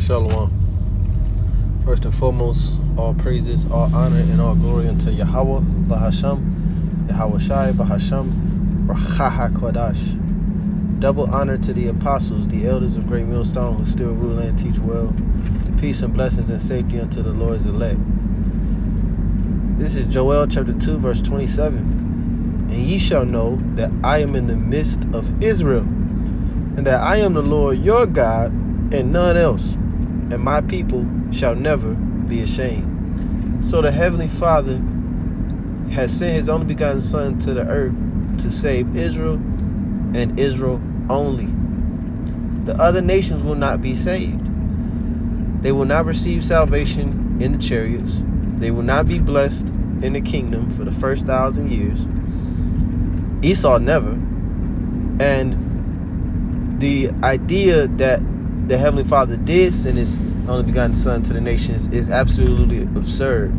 Shalom. First and foremost, all praises, all honor, and all glory unto Yahweh, Bahasham, Yahweh Shai, Bahasham, Rachaha Kodash. Double honor to the apostles, the elders of Great Millstone, who still rule and teach well. Peace and blessings and safety unto the Lord's elect. This is Joel chapter 2, verse 27. And ye shall know that I am in the midst of Israel, and that I am the Lord your God, and none else, and my people shall never be ashamed. So the Heavenly Father has sent his only begotten Son to the earth to save Israel, and Israel only. The other nations will not be saved. They will not receive salvation in the chariots. They will not be blessed in the kingdom for the first 1,000 years. Esau never. And the idea that the Heavenly Father did send his only begotten Son to the nations is absolutely absurd.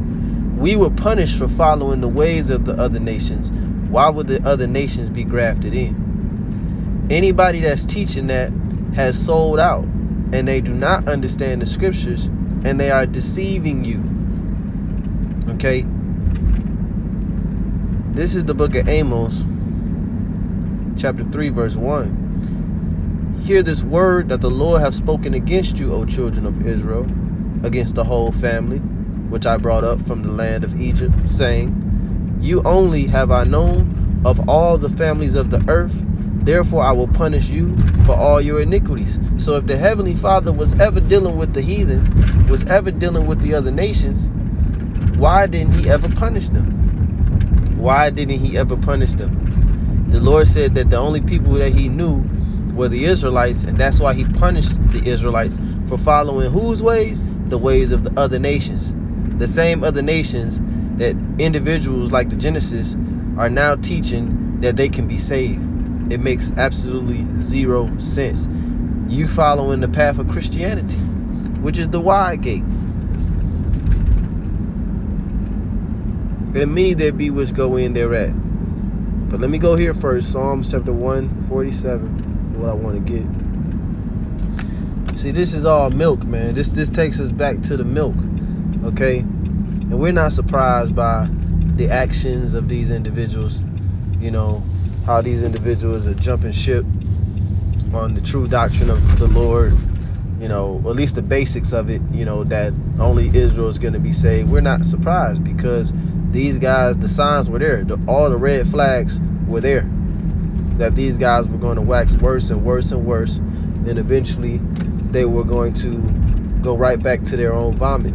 We were punished for following the ways of the other nations. Why would the other nations be grafted in? Anybody that's teaching that has sold out, and they do not understand the scriptures, and they are deceiving you. Okay? This is the book of Amos, chapter 3, verse 1. Hear this word that the Lord hath spoken against you, O children of Israel, against the whole family, which I brought up from the land of Egypt, saying, You only have I known of all the families of the earth, therefore I will punish you for all your iniquities. So if the Heavenly Father was ever dealing with the heathen, was ever dealing with the other nations, why didn't he ever punish them? Why didn't he ever punish them? The Lord said that the only people that he knew were the Israelites, and that's why he punished the Israelites for following whose ways? The ways of the other nations. The same other nations that individuals like the Genesis are now teaching that they can be saved. It makes absolutely zero sense. You following the path of Christianity, which is the wide gate. And many there be which go in thereat. But let me go here first. Psalms chapter 147. What I want to get. See, this is all milk, man. This takes us back to the milk. Okay? And we're not surprised by the actions of these individuals. You know, how these individuals are jumping ship on the true doctrine of the Lord. You know, at least the basics of it, you know, that only Israel is going to be saved. We're not surprised because these guys, the signs were there. All the red flags were there. That these guys were going to wax worse and worse and worse. And eventually they were going to go right back to their own vomit,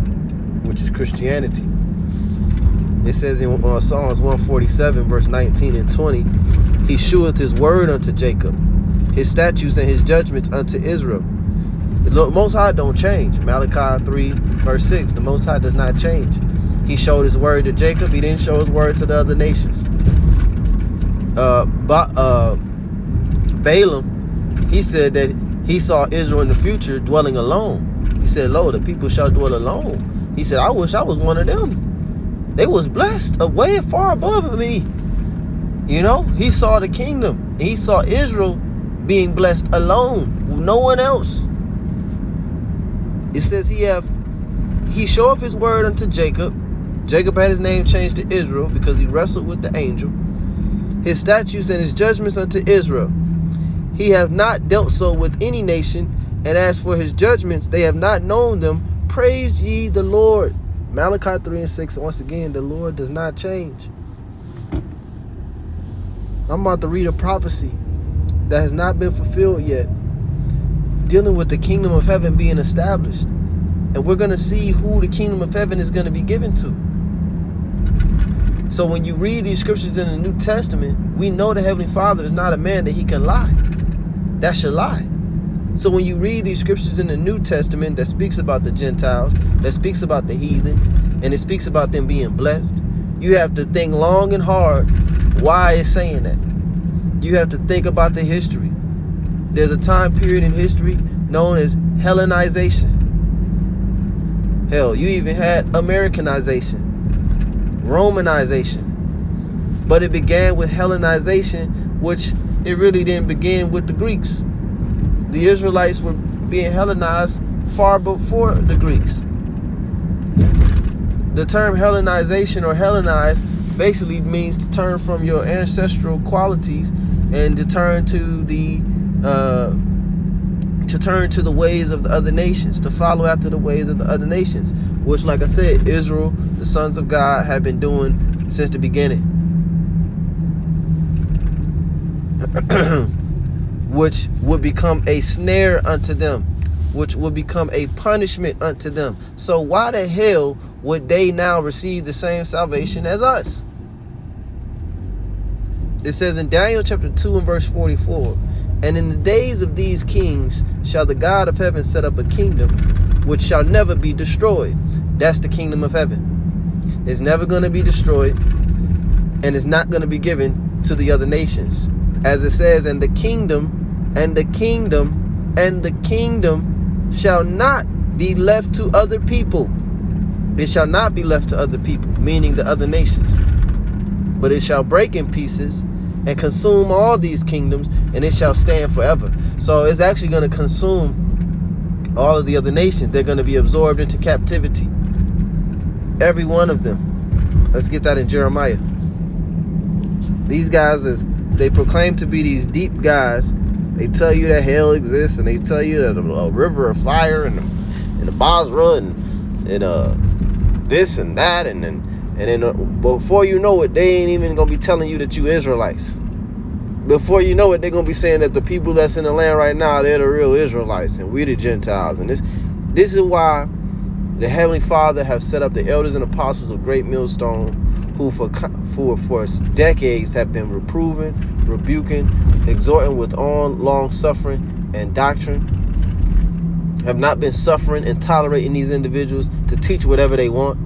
which is Christianity. It says in Psalms 147, verse 19 and 20, He sheweth his word unto Jacob, his statutes and his judgments unto Israel. The Most High don't change. Malachi 3, verse 6, the Most High does not change. He showed his word to Jacob. He didn't show his word to the other nations. Balaam, he said that he saw Israel in the future dwelling alone. He said, Lo, the people shall dwell alone. He said, I wish I was one of them. They was blessed way far above me. You know, he saw the kingdom. He saw Israel being blessed alone, no one else. It says he showed his word unto Jacob. Jacob had his name changed to Israel because he wrestled with the angel. His statutes and his judgments unto Israel. He hath not dealt so with any nation, and as for his judgments, they have not known them. Praise ye the Lord. Malachi 3 and 6, once again, the Lord does not change. I'm about to read a prophecy that has not been fulfilled yet, dealing with the kingdom of heaven being established. And we're going to see who the kingdom of heaven is going to be given to. So when you read these scriptures in the New Testament, we know the Heavenly Father is not a man that he can lie. That should lie. So when you read these scriptures in the New Testament that speaks about the Gentiles, that speaks about the heathen, and it speaks about them being blessed, you have to think long and hard why it's saying that. You have to think about the history. There's a time period in history known as Hellenization. Hell, you even had Americanization. Romanization. But it began with Hellenization, which it really didn't begin with the Greeks. The Israelites were being Hellenized far before the Greeks. The term Hellenization or Hellenize basically means to turn from your ancestral qualities and to turn to the ways of the other nations, to follow after the ways of the other nations, which, like I said, Israel, the sons of God, have been doing since the beginning. Which would become a snare unto them, which would become a punishment unto them. So why the hell would they now receive the same salvation as us? It says in Daniel chapter 2 and verse 44, and in the days of these kings shall the God of heaven set up a kingdom which shall never be destroyed. That's the kingdom of heaven. It's never going to be destroyed, and it's not going to be given to the other nations. As it says, and the kingdom shall not be left to other people. It shall not be left to other people, meaning the other nations. But it shall break in pieces and consume all these kingdoms, and it shall stand forever. So it's actually going to consume all of the other nations. They're going to be absorbed into captivity. Every one of them. Let's get that in Jeremiah. These guys, they proclaim to be these deep guys. They tell you that hell exists, and they tell you that a river of fire and the Basra and this and that, and then before you know it, they ain't even gonna be telling you that you Israelites. Before you know it, they're gonna be saying that the people that's in the land right now, they're the real Israelites, and we the Gentiles. And this is why the Heavenly Father have set up the elders and apostles of Great Millstone, who for decades have been reproving, rebuking, exhorting with all long suffering and doctrine, have not been suffering and tolerating these individuals to teach whatever they want,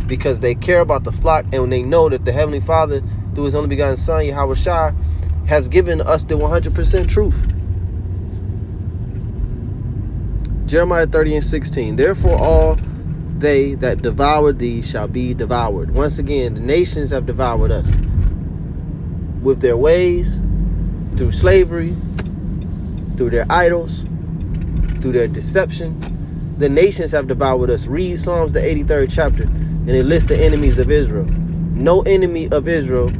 because they care about the flock, and when they know that the Heavenly Father, through his only begotten Son, Yahweh Shai, has given us the 100% truth. Jeremiah 30 and 16. Therefore all they that devoured thee shall be devoured. Once again, the nations have devoured us with their ways, through slavery, through their idols, through their deception. The nations have devoured us. Read Psalms the 83rd chapter, and it lists the enemies of Israel. No enemy of Israel,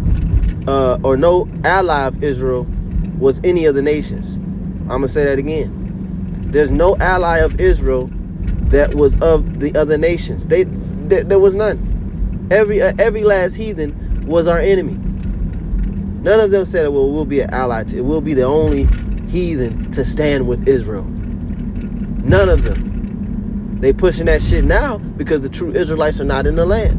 or no ally of Israel, was any of the nations. I'm going to say that again. There's no ally of Israel that was of the other nations. There was none. Every last heathen was our enemy. None of them said, well, we'll be an ally to it. We'll be the only heathen to stand with Israel. None of them. They pushing that shit now because the true Israelites are not in the land.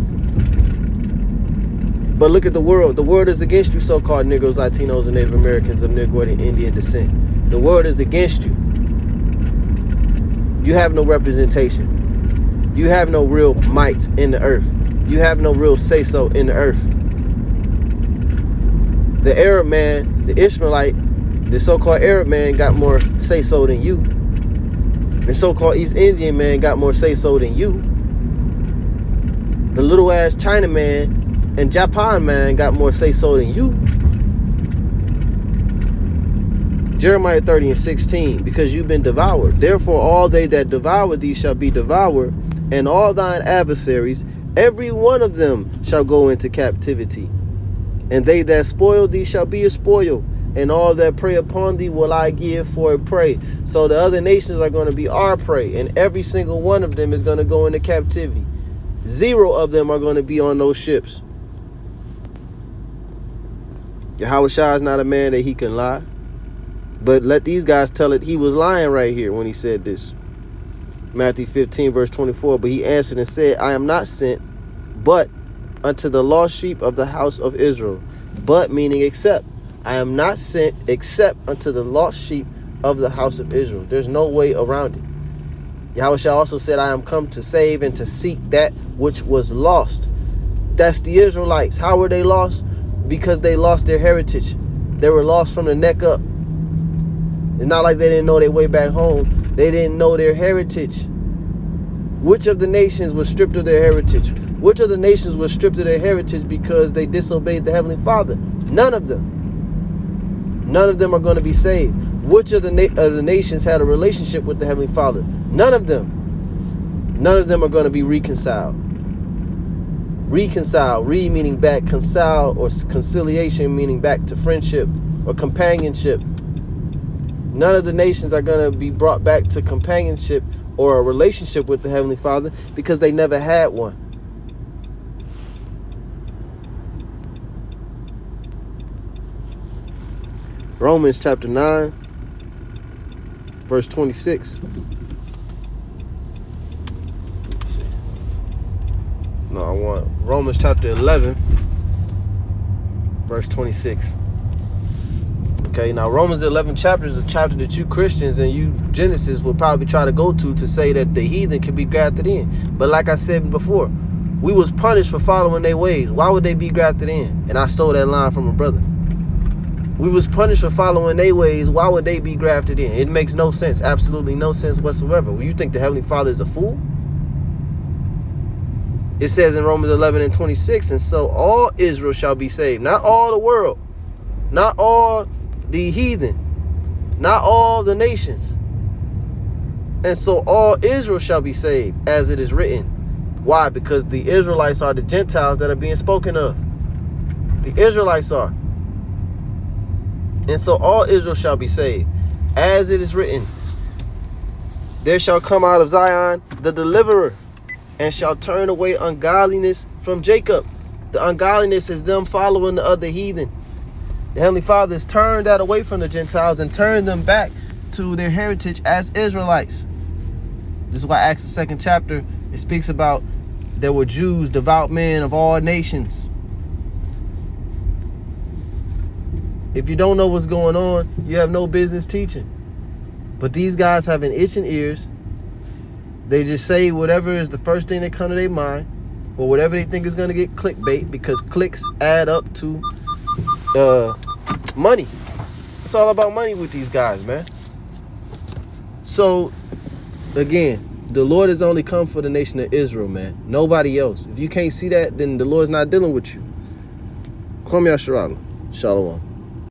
But look at the world. The world is against you, so-called Negroes, Latinos, and Native Americans of Negroid and Indian descent. The world is against you. You have no representation. You have no real might in the earth. You have no real say-so in the earth. The Arab man, the Ishmaelite, the so-called Arab man got more say-so than you. The so-called East Indian man got more say-so than you. The little-ass China man and Japan man got more say-so than you. Jeremiah 30 and 16, because you've been devoured. Therefore all they that devour thee shall be devoured, and all thine adversaries, every one of them shall go into captivity. And they that spoil thee shall be a spoil, and all that prey upon thee will I give for a prey. So the other nations are going to be our prey, and every single one of them is going to go into captivity. 0 of them are going to be on those ships. Yahweh Shai is not a man that he can lie. But let these guys tell it. He was lying right here when he said this. Matthew 15, verse 24. But he answered and said, I am not sent, but unto the lost sheep of the house of Israel. But meaning except. I am not sent except unto the lost sheep of the house of Israel. There's no way around it. Yahweh Shai also said, I am come to save and to seek that which was lost. That's the Israelites. How were they lost? Because they lost their heritage. They were lost from the neck up. It's not like they didn't know their way back home. They didn't know their heritage. Which of the nations was stripped of their heritage? Which of the nations was stripped of their heritage because they disobeyed the Heavenly Father? None of them. None of them are going to be saved. Which of the nations had a relationship with the Heavenly Father? None of them. None of them are going to be reconciled. Reconcile, meaning back, concile or conciliation meaning back to friendship or companionship. None of the nations are going to be brought back to companionship or a relationship with the Heavenly Father because they never had one. Romans chapter 9, verse 26. No, I want Romans chapter 11, verse 26. Okay, now Romans 11 chapter is a chapter that you Christians and you Genesis will probably try to go to say that the heathen can be grafted in. But like I said before, we was punished for following their ways. Why would they be grafted in? And I stole that line from a brother. We was punished for following their ways. Why would they be grafted in? It makes no sense. Absolutely no sense whatsoever. Well, you think the Heavenly Father is a fool? It says in Romans 11 and 26, and so all Israel shall be saved. Not all the world. Not all the heathen. Not all the nations. And so all Israel shall be saved, as it is written. Why? Because the Israelites are the Gentiles that are being spoken of. The Israelites are. And so all Israel shall be saved, as it is written. There shall come out of Zion the deliverer, and shall turn away ungodliness from Jacob. The ungodliness is them following the other heathen. The Heavenly Father has turned that away from the Gentiles and turned them back to their heritage as Israelites. This is why Acts the 2nd chapter, it speaks about there were Jews, devout men of all nations. If you don't know what's going on, you have no business teaching. But these guys having itching ears, they just say whatever is the first thing that comes to their mind, or whatever they think is going to get clickbait, because clicks add up to money. It's all about money with these guys, man. So, again, the Lord has only come for the nation of Israel, man. Nobody else. If you can't see that, then the Lord's not dealing with you. Kwame Asherala. Shalom.